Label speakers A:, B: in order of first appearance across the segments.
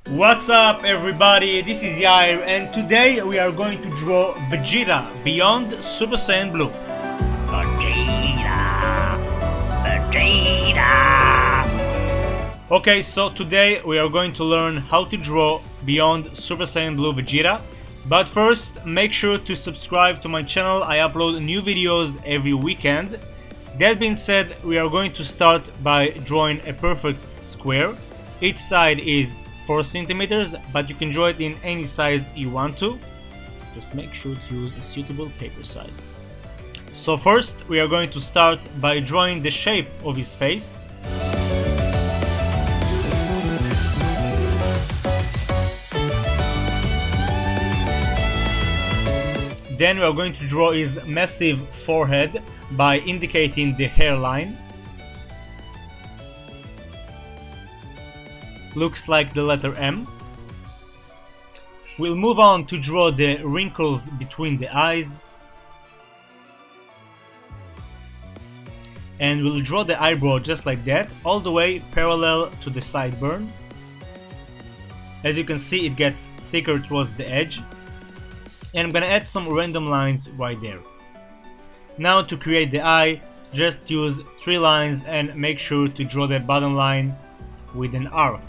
A: What's up everybody, this is Yair and today we are going to draw Vegeta beyond Super Saiyan Blue. Vegeta! Okay, so today we are going to learn how to draw beyond Super Saiyan Blue Vegeta. But first, make sure to subscribe to my channel. I upload new videos every weekend. That being said, we are going to start by drawing a perfect square. Each side is 4 centimeters, but you can draw it in any size you want to. Just make sure to use a suitable paper size. So first, we are going to start by drawing the shape of his face. Then we are going to draw his massive forehead by indicating the hairline. Looks like the letter M. We'll move on to draw the wrinkles between the eyes. And we'll draw the eyebrow just like that, all the way parallel to the sideburn. As you can see, it gets thicker towards the edge. And I'm gonna add some random lines right there. Now to create the eye, just use 3 lines and make sure to draw the bottom line with an arc.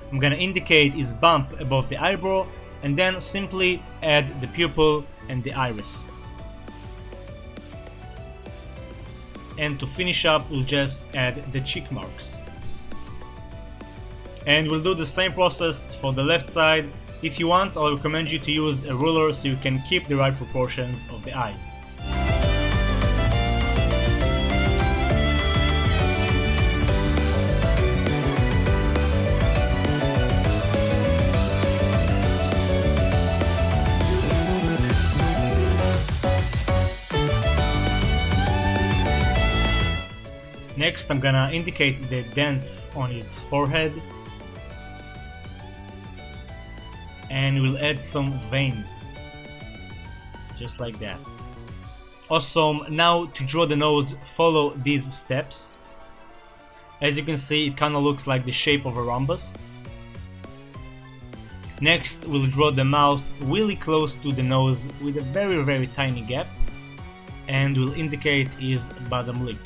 A: I'm gonna indicate his bump above the eyebrow and then simply add the pupil and the iris. And to finish up, we'll just add the cheek marks. And we'll do the same process for the left side. If you want, I'll recommend you to use a ruler so you can keep the right proportions of the eyes. Next, I'm gonna indicate the dents on his forehead. And we'll add some veins. Just like that. Awesome. Now to draw the nose, follow these steps. As you can see, it kinda looks like the shape of a rhombus. Next, we'll draw the mouth really close to the nose with a very tiny gap. And we'll indicate his bottom lip.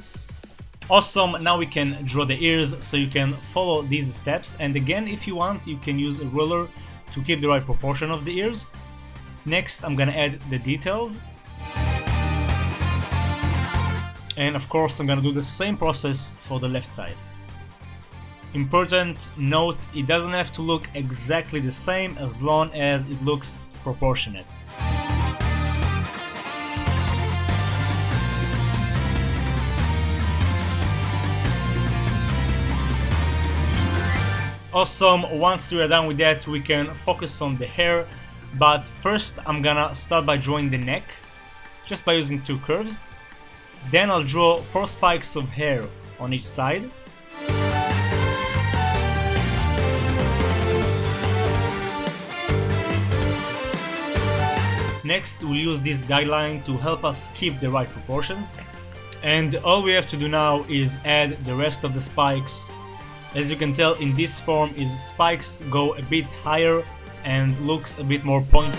A: Awesome, now we can draw the ears, so you can follow these steps, and again, if you want, you can use a ruler to keep the right proportion of the ears. Next, I'm gonna add the details. And of course, I'm gonna do the same process for the left side. Important note, it doesn't have to look exactly the same as long as it looks proportionate. Awesome, once we are done with that, we can focus on the hair, but first I'm gonna start by drawing the neck, just by using 2 curves. Then I'll draw 4 spikes of hair on each side. Next, we'll use this guideline to help us keep the right proportions. And all we have to do now is add the rest of the spikes. As you can tell, in this form, his spikes go a bit higher and looks a bit more pointy.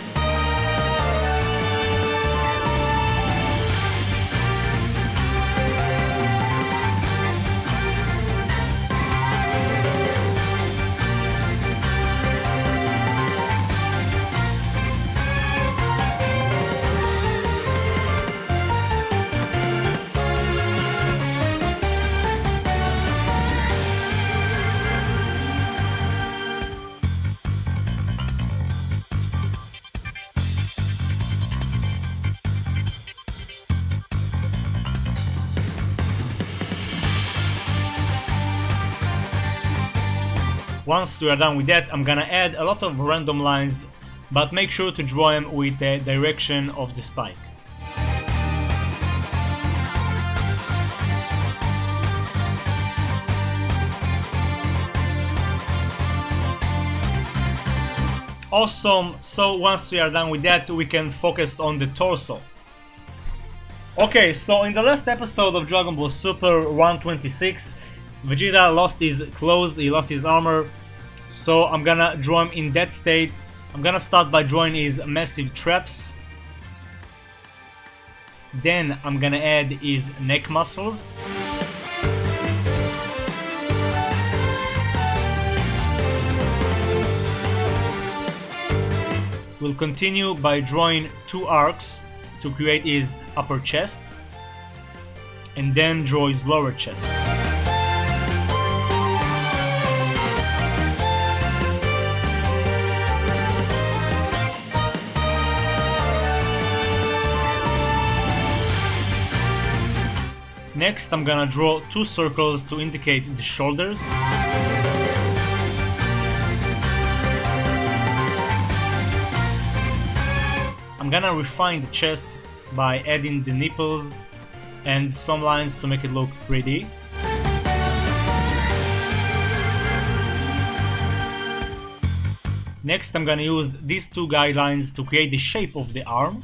A: Once we are done with that, I'm gonna add a lot of random lines, but make sure to draw them with the direction of the spike. Awesome, so once we are done with that, we can focus on the torso. Okay, so in the last episode of Dragon Ball Super 126, Vegeta lost his clothes, he lost his armor, So I'm gonna draw him in that state. I'm gonna start by drawing his massive traps. Then I'm gonna add his neck muscles. We'll continue by drawing two arcs to create his upper chest, and then draw his lower chest. Next, I'm gonna draw two circles to indicate the shoulders. I'm gonna refine the chest by adding the nipples and some lines to make it look pretty. Next, I'm gonna use these two guidelines to create the shape of the arm.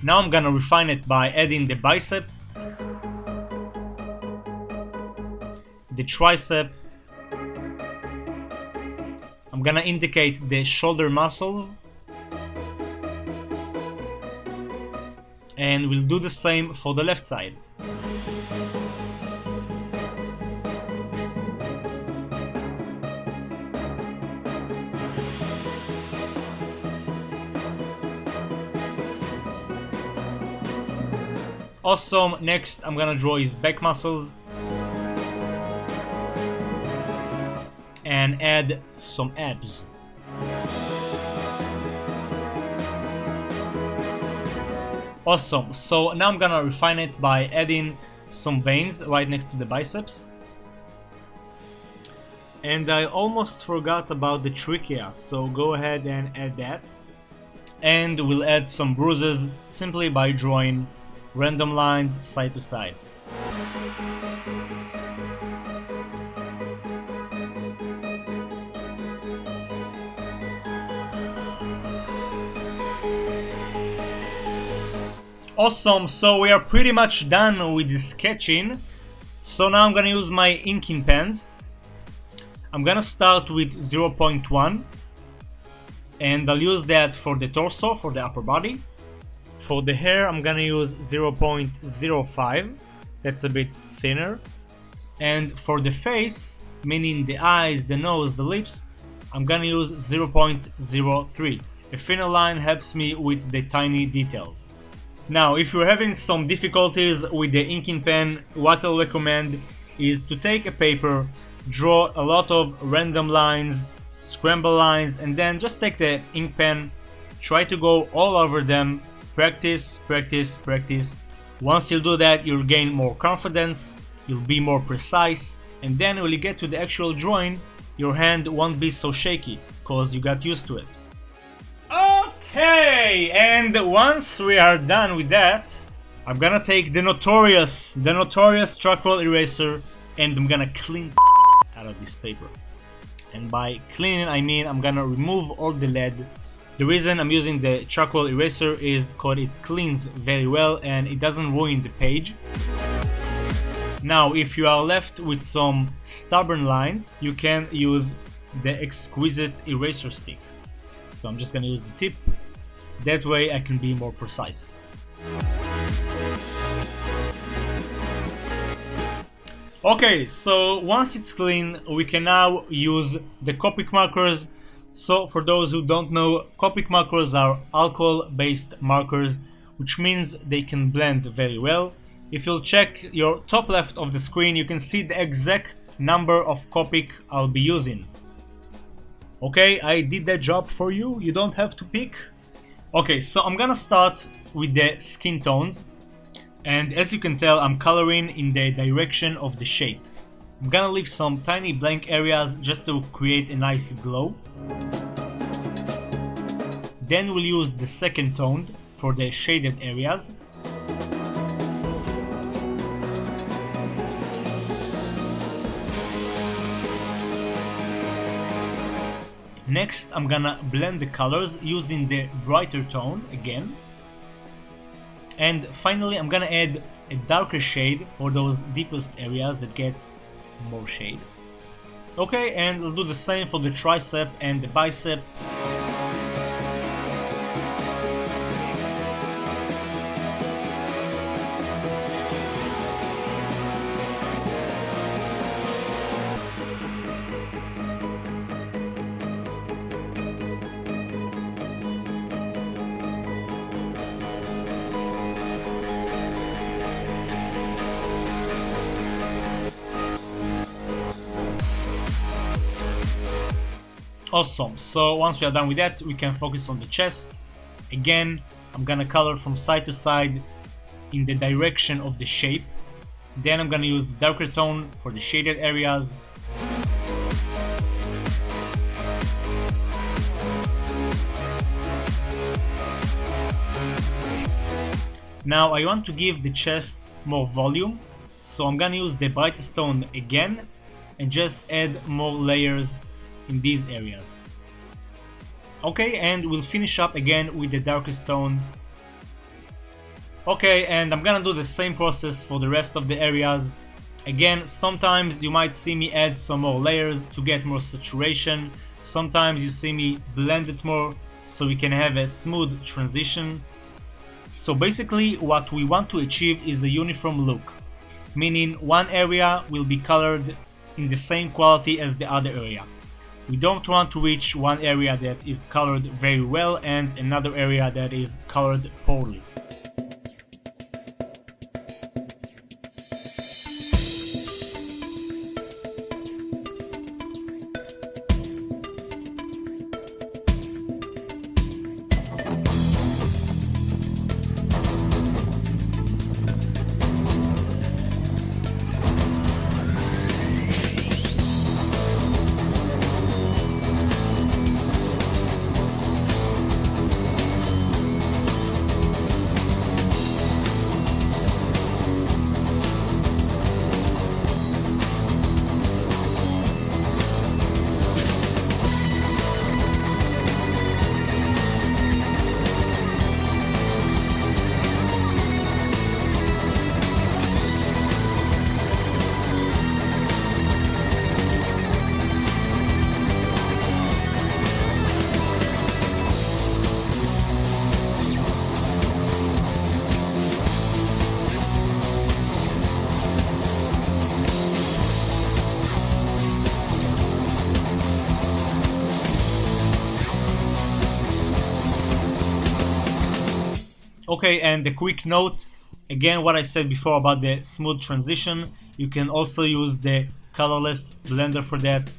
A: Now I'm gonna refine it by adding the bicep, the tricep. I'm gonna indicate the shoulder muscles, and we'll do the same for the left side. Awesome. Next, I'm gonna draw his back muscles and add some abs. Awesome. So now I'm gonna refine it by adding some veins right next to the biceps. And I almost forgot about the trachea, so go ahead and add that. And we'll add some bruises simply by drawing random lines side to side. Awesome, so we are pretty much done with the sketching. So now I'm gonna use my inking pens. I'm gonna start with 0.1, and I'll use that for the torso, for the upper body. For the hair, I'm gonna use 0.05, that's a bit thinner. And for the face, meaning the eyes, the nose, the lips, I'm gonna use 0.03. A thinner line helps me with the tiny details. Now, if you're having some difficulties with the inking pen, what I'll recommend is to take a paper, draw a lot of random lines, scramble lines, and then just take the ink pen, try to go all over them, practice, practice, practice. Once you do that, you'll gain more confidence, you'll be more precise, and then when you get to the actual drawing, your hand won't be so shaky, because you got used to it. Okay, and once we are done with that, I'm gonna take the notorious charcoal eraser, and I'm gonna clean out of this paper. And by cleaning, I mean I'm gonna remove all the lead. The reason I'm using the charcoal eraser is because it cleans very well and it doesn't ruin the page. Now, if you are left with some stubborn lines, you can use the exquisite eraser stick. So I'm just gonna use the tip. That way I can be more precise. Okay, so once it's clean, we can now use the Copic markers. So for those who don't know, Copic markers are alcohol-based markers, which means they can blend very well. If you'll check your top left of the screen, you can see the exact number of Copic I'll be using. Okay, I did that job for you, you don't have to pick. Okay, so I'm gonna start with the skin tones, and as you can tell, I'm coloring in the direction of the shape. I'm gonna leave some tiny blank areas just to create a nice glow. Then we'll use the second tone for the shaded areas. Next, I'm gonna blend the colors using the brighter tone again. And finally, I'm gonna add a darker shade for those deepest areas that get more shade. Okay, and we'll do the same for the tricep and the bicep. Awesome, so once we are done with that, we can focus on the chest. Again, I'm gonna color from side to side in the direction of the shape. Then I'm gonna use the darker tone for the shaded areas. Now I want to give the chest more volume, so I'm gonna use the brightest tone again and just add more layers in these areas. Okay, and we'll finish up again with the darkest tone. Okay, and I'm gonna do the same process for the rest of the areas. Again, sometimes you might see me add some more layers to get more saturation. Sometimes you see me blend it more so we can have a smooth transition. So basically what we want to achieve is a uniform look, meaning one area will be colored in the same quality as the other area. We don't want to reach one area that is colored very well and another area that is colored poorly. Okay, and a quick note, again what I said before about the smooth transition, you can also use the colorless blender for that.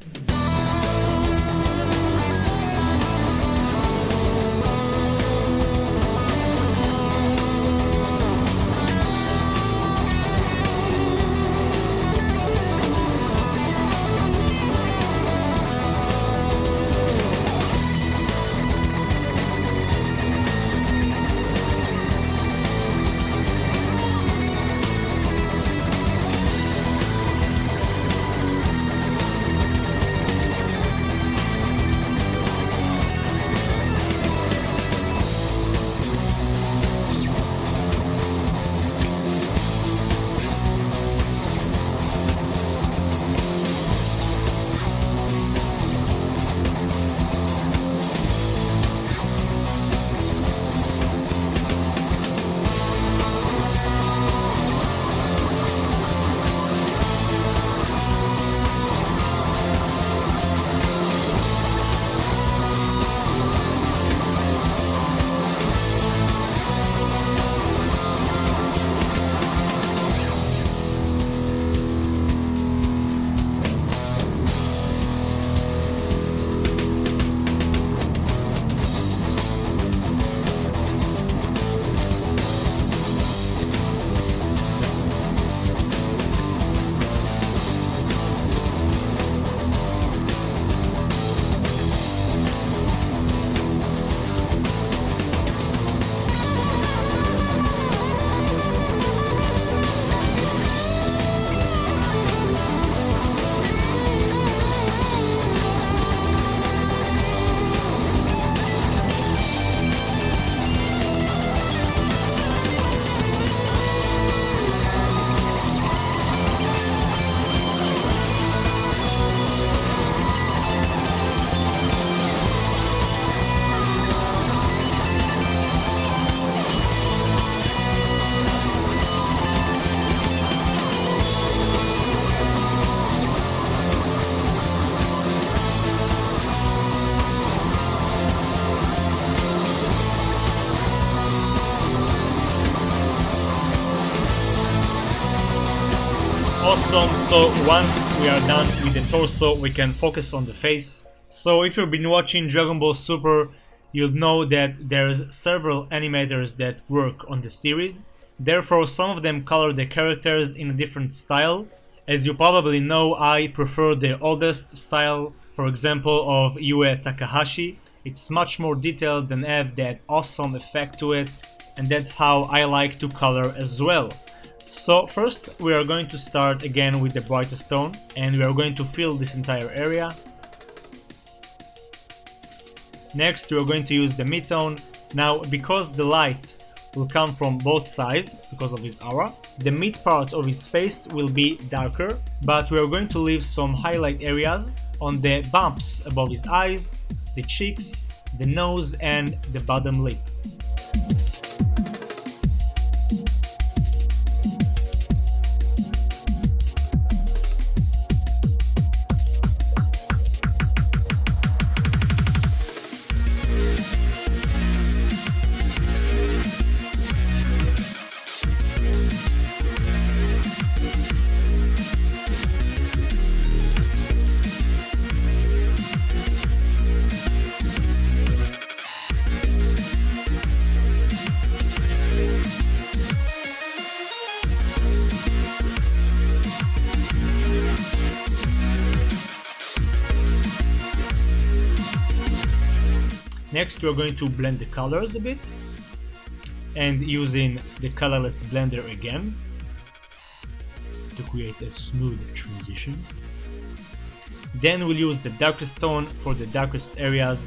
A: Awesome, so once we are done with the torso, we can focus on the face. So if you've been watching Dragon Ball Super, you'll know that there's several animators that work on the series. Therefore, some of them color the characters in a different style. As you probably know, I prefer the oldest style, for example, of Yue Takahashi. It's much more detailed and have that awesome effect to it, and that's how I like to color as well. So first we are going to start again with the brightest tone, and we are going to fill this entire area. Next we are going to use the mid-tone. Now because the light will come from both sides because of his aura, the mid part of his face will be darker, but we are going to leave some highlight areas on the bumps above his eyes, the cheeks, the nose and the bottom lip. Next we are going to blend the colors a bit, and using the colorless blender again to create a smooth transition. Then we'll use the darkest tone for the darkest areas.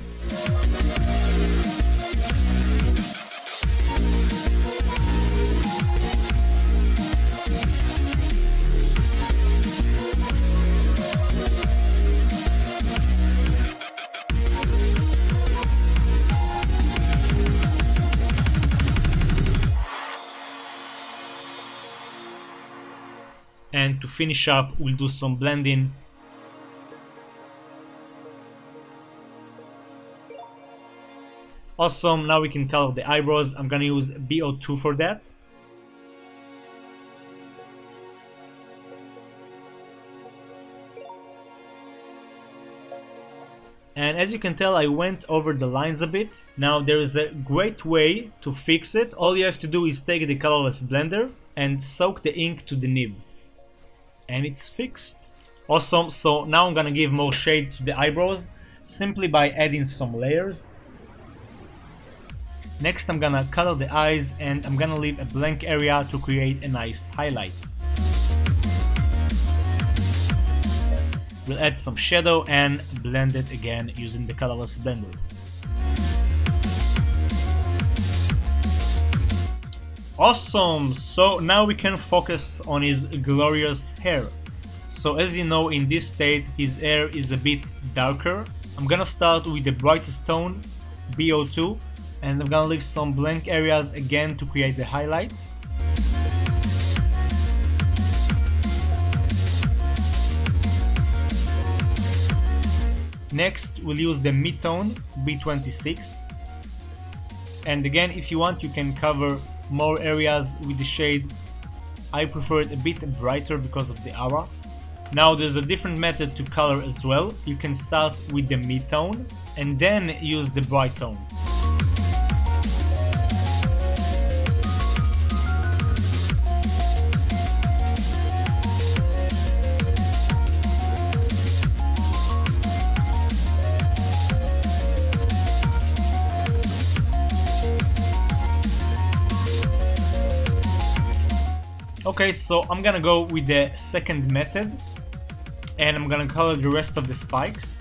A: And to finish up, we'll do some blending. Awesome, now we can color the eyebrows. I'm gonna use BO2 for that. And as you can tell, I went over the lines a bit. Now there is a great way to fix it. All you have to do is take the colorless blender and soak the ink to the nib. And it's fixed. Awesome, so now I'm gonna give more shade to the eyebrows simply by adding some layers. Next I'm gonna color the eyes, and I'm gonna leave a blank area to create a nice highlight. We'll add some shadow and blend it again using the colorless blender. Awesome, so now we can focus on his glorious hair. So as you know, in this state his hair is a bit darker. I'm gonna start with the brightest tone, BO2, and I'm gonna leave some blank areas again to create the highlights. Next we'll use the mid-tone, B26, and again if you want you can cover more areas with the shade. I prefer it a bit brighter because of the aura. Now there's a different method to color as well. You can start with the mid-tone and then use the bright tone. Okay, so I'm gonna go with the second method, and I'm gonna color the rest of the spikes.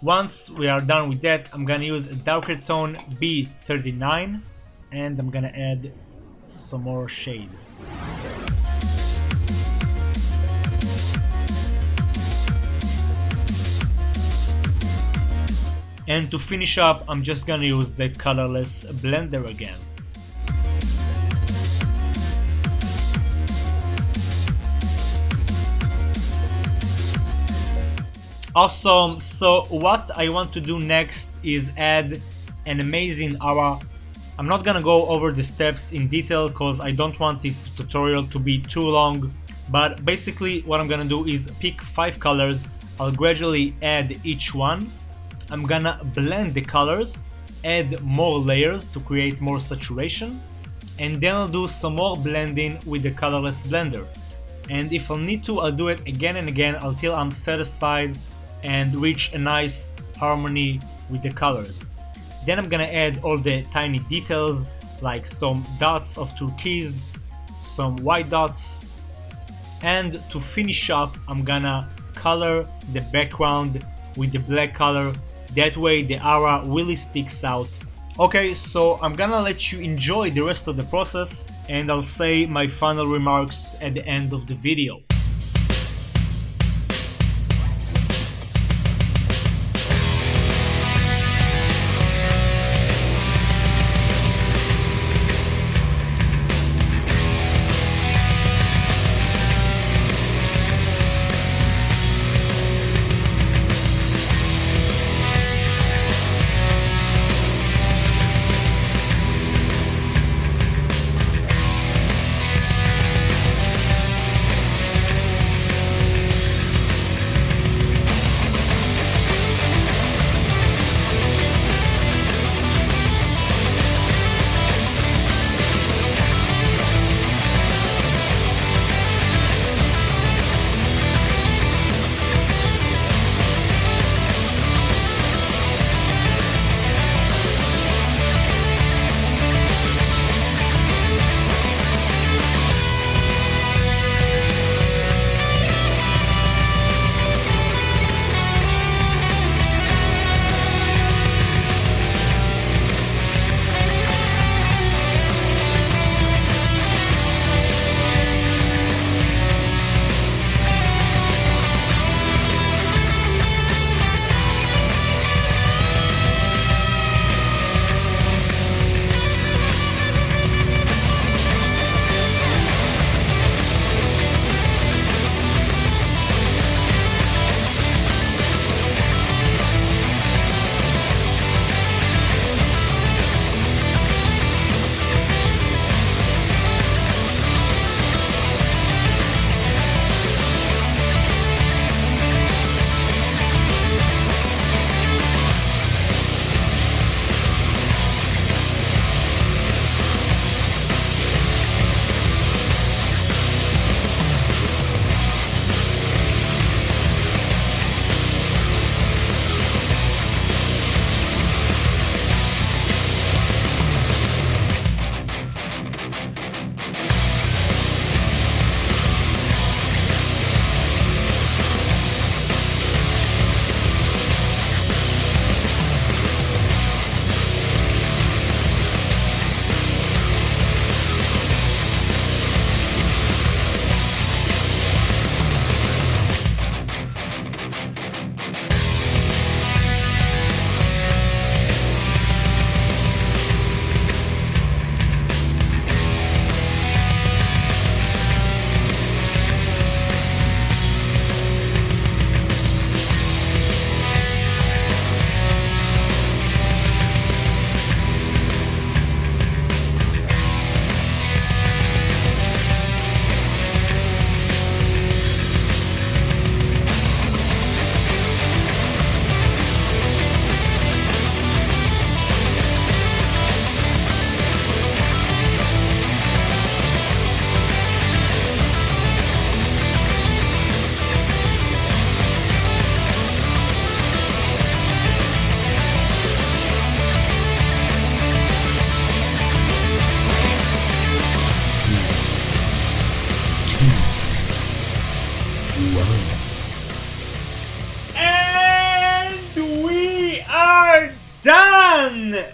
A: Once we are done with that, I'm gonna use a darker tone B39 and I'm gonna add some more shade. And to finish up, I'm just gonna use the colorless blender again. Awesome, so what I want to do next is add an amazing aura. I'm not gonna go over the steps in detail because I don't want this tutorial to be too long, but basically what I'm gonna do is pick 5 colors. I'll gradually add each one. I'm gonna blend the colors, add more layers to create more saturation, and then I'll do some more blending with the colorless blender. And if I'll need to, I'll do it again and again until I'm satisfied and reach a nice harmony with the colors. Then I'm gonna add all the tiny details like some dots of turquoise, some white dots, and to finish up I'm gonna color the background with the black color. That way the aura really sticks out. Okay, so I'm gonna let you enjoy the rest of the process and I'll say my final remarks at the end of the video.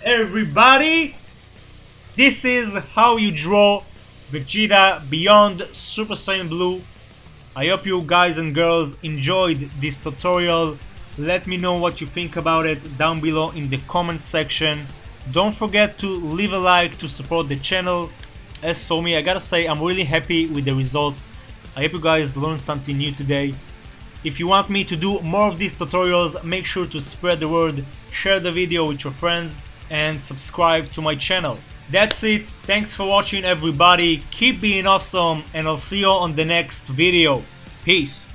A: everybody! This is how you draw Vegeta beyond Super Saiyan Blue. I hope you guys and girls enjoyed this tutorial. Let me know what you think about it down below in the comment section. Don't forget to leave a like to support the channel. As for me, I gotta say I'm really happy with the results. I hope you guys learned something new today. If you want me to do more of these tutorials, make sure to spread the word, share the video with your friends, and subscribe to my channel. That's it. Thanks for watching, everybody. Keep being awesome, and I'll see you on the next video. Peace.